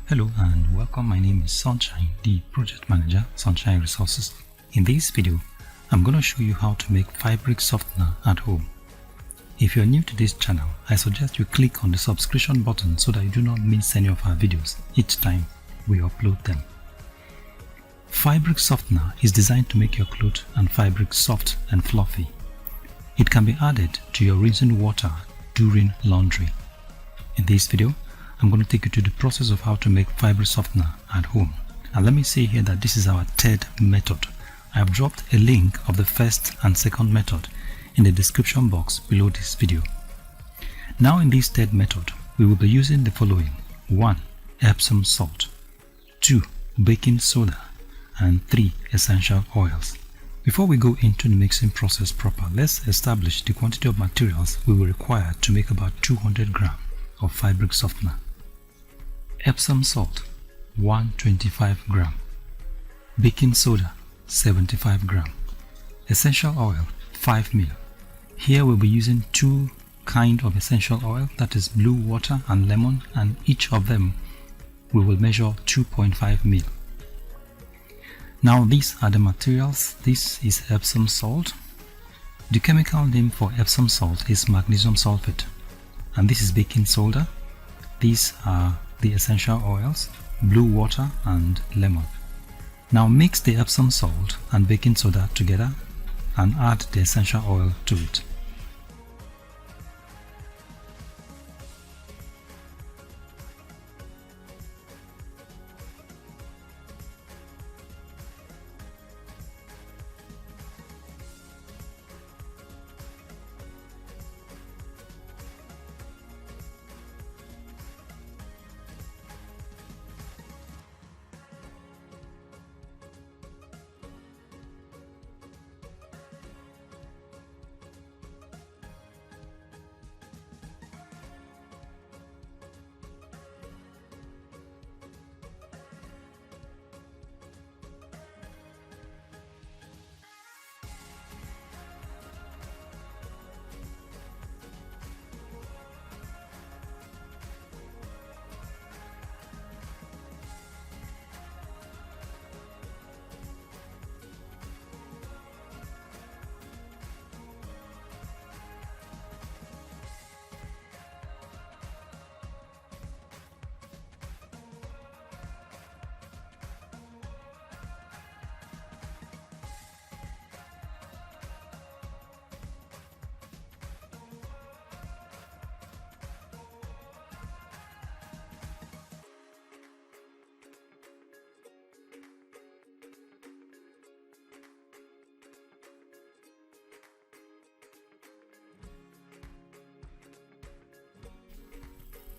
Hello and welcome. My name is Sunshine, the project manager, Sunshine Resources. In this video, I'm going to show you how to make fabric softener at home. If you're new to this channel, I suggest you click on the subscription button so that you do not miss any of our videos each time we upload them. Fabric softener is designed to make your clothes and fabric soft and fluffy. It can be added to your rinsing water during laundry. In this video, I'm going to take you to the process of how to make fabric softener at home. And let me say here that this is our third method. I have dropped a link of the first and second method in the description box below this video. Now in this third method, we will be using the following: 1. Epsom salt, 2. Baking soda, and 3. Essential oils. Before we go into the mixing process proper, let's establish the quantity of materials we will require to make about 200 grams of fabric softener. Epsom salt 125 gram, baking soda 75 gram, essential oil 5 ml. Here we'll be using two kinds of essential oil, that is blue water and lemon, and each of them we will measure 2.5 ml. Now these are the materials. This is Epsom salt. The chemical name for Epsom salt is magnesium sulphate, and this is baking soda. These are the essential oils, blue water and lemon. Now mix the Epsom salt and baking soda together and add the essential oil to it.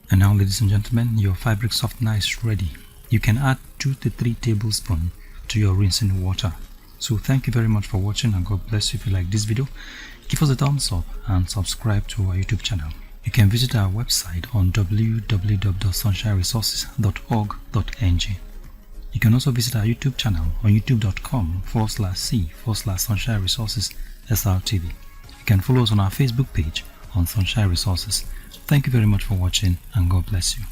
And now, ladies and gentlemen, your fabric softener is ready. You can add 2 to 3 tablespoons to your rinsing water. So thank you very much for watching, and God bless you. If you like this video, give us a thumbs up and subscribe to our YouTube channel. You can visit our website on www.sunshineresources.org.ng. You can also visit our YouTube channel on youtube.com/c/Sunshine Resources SRTV. You can follow us on our Facebook page on Sunshine Resources. Thank you very much for watching, and God bless you.